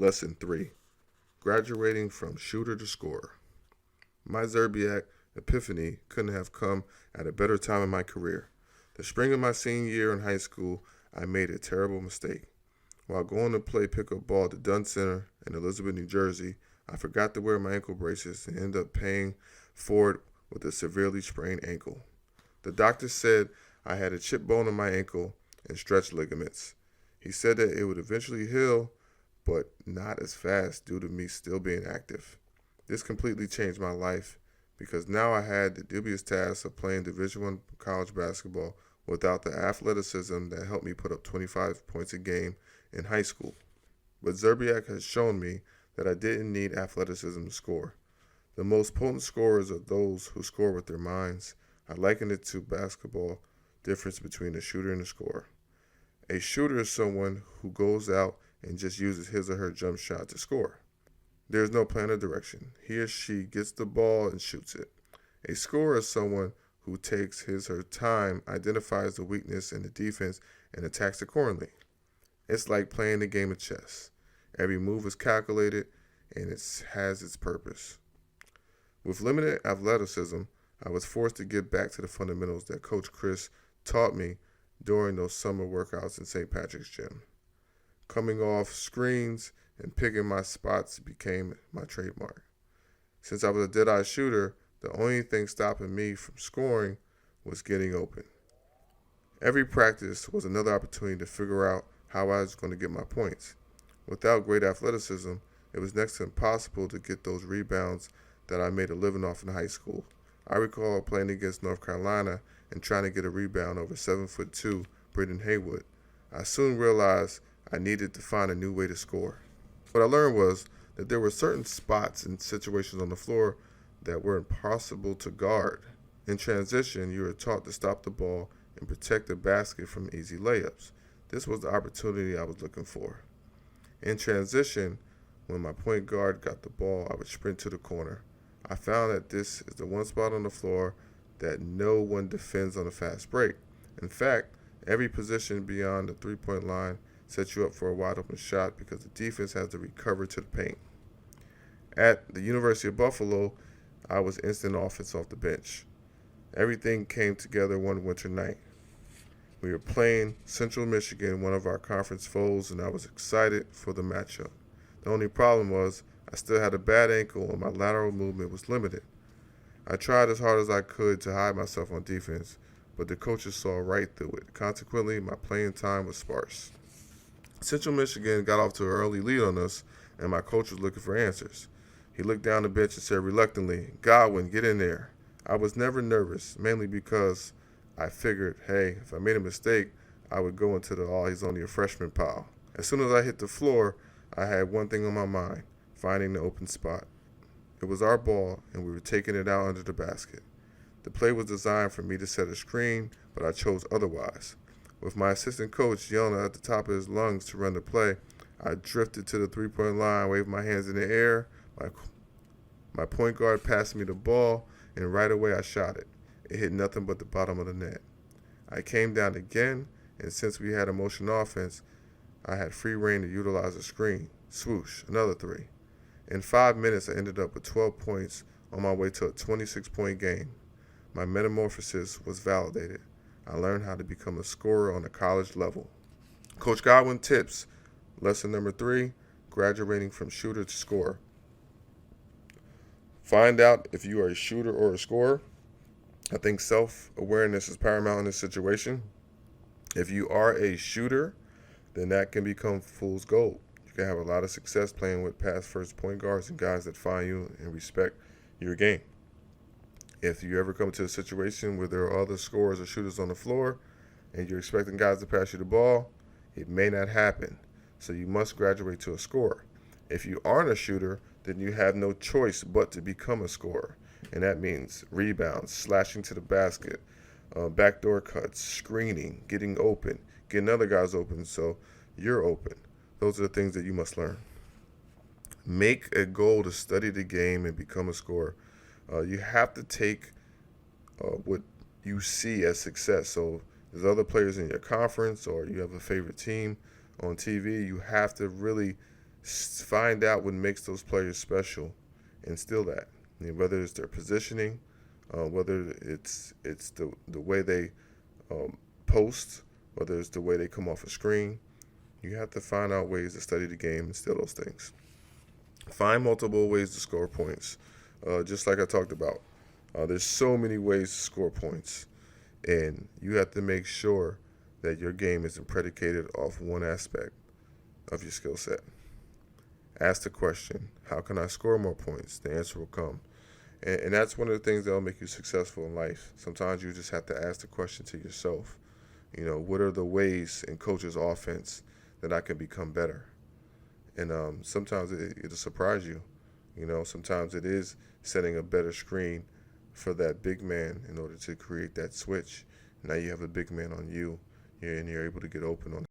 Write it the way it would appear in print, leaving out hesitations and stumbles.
Lesson 3. Graduating from Shooter to Scorer. My Zerbiak epiphany couldn't have come at a better time in my career. The spring of my senior year in high school, I made a terrible mistake. While going to play pickup ball at the Dunn Center in Elizabeth, New Jersey, I forgot to wear my ankle braces and ended up paying for it with a severely sprained ankle. The doctor said I had a chip bone in my ankle and stretched ligaments. He said that it would eventually heal, but not as fast due to me still being active. This completely changed my life because now I had the dubious task of playing Division I college basketball without the athleticism that helped me put up 25 points a game in high school. But Zerbiak has shown me that I didn't need athleticism to score. The most potent scorers are those who score with their minds. I liken it to basketball difference between a shooter and a scorer. A shooter is someone who goes out and just uses his or her jump shot to score. There is no plan or direction. He or she gets the ball and shoots it. A scorer is someone who takes his or her time, identifies the weakness in the defense, and attacks accordingly. It's like playing a game of chess. Every move is calculated, and it has its purpose. With limited athleticism, I was forced to get back to the fundamentals that Coach Chris taught me during those summer workouts in St. Patrick's Gym. Coming off screens and picking my spots became my trademark. Since I was a dead-eye shooter, the only thing stopping me from scoring was getting open. Every practice was another opportunity to figure out how I was going to get my points. Without great athleticism, it was next to impossible to get those rebounds that I made a living off in high school. I recall playing against North Carolina and trying to get a rebound over 7'2" Britton Haywood. I soon realized I needed to find a new way to score. What I learned was that there were certain spots and situations on the floor that were impossible to guard. In transition, you were taught to stop the ball and protect the basket from easy layups. This was the opportunity I was looking for. In transition, when my point guard got the ball, I would sprint to the corner. I found that this is the one spot on the floor that no one defends on a fast break. In fact, every position beyond the three-point line sets you up for a wide-open shot because the defense has to recover to the paint. At the University of Buffalo, I was instant offense off the bench. Everything came together one winter night. We were playing Central Michigan, one of our conference foes, and I was excited for the matchup. The only problem was I still had a bad ankle and my lateral movement was limited. I tried as hard as I could to hide myself on defense, but the coaches saw right through it. Consequently, my playing time was sparse. Central Michigan got off to an early lead on us, and my coach was looking for answers. He looked down the bench and said reluctantly, "Godwin, get in there." I was never nervous, mainly because I figured, hey, if I made a mistake, I would go into the he's only a freshman pile. As soon as I hit the floor, I had one thing on my mind, finding the open spot. It was our ball, and we were taking it out under the basket. The play was designed for me to set a screen, but I chose otherwise. With my assistant coach yelling at the top of his lungs to run the play, I drifted to the three-point line, waved my hands in the air. My point guard passed me the ball, and right away I shot it. It hit nothing but the bottom of the net. I came down again, and since we had a motion offense, I had free reign to utilize a screen. Swoosh, another three. In 5 minutes, I ended up with 12 points on my way to a 26-point game. My metamorphosis was validated. I learned how to become a scorer on a college level. Coach Godwin tips. Lesson number 3, graduating from shooter to scorer. Find out if you are a shooter or a scorer. I think self-awareness is paramount in this situation. If you are a shooter, then that can become fool's gold. You can have a lot of success playing with past first point guards and guys that find you and respect your game. If you ever come to a situation where there are other scorers or shooters on the floor and you're expecting guys to pass you the ball, it may not happen. So you must graduate to a scorer. If you aren't a shooter, then you have no choice but to become a scorer. And that means rebounds, slashing to the basket, backdoor cuts, screening, getting open, getting other guys open so you're open. Those are the things that you must learn. Make a goal to study the game and become a scorer. You have to take what you see as success. So there's other players in your conference or you have a favorite team on TV. You have to really Find out what makes those players special, and instill that. Whether it's their positioning, whether it's the way they post, whether it's the way they come off a screen. You have to find out ways to study the game and steal those things. Find multiple ways to score points. Just like I talked about, there's so many ways to score points, and you have to make sure that your game isn't predicated off one aspect of your skill set. Ask the question, how can I score more points? The answer will come. And that's one of the things that will make you successful in life. Sometimes you just have to ask the question to yourself. What are the ways in coach's offense that I can become better? And sometimes it'll surprise you. Sometimes it is setting a better screen for that big man in order to create that switch. Now you have a big man on you, and you're able to get open on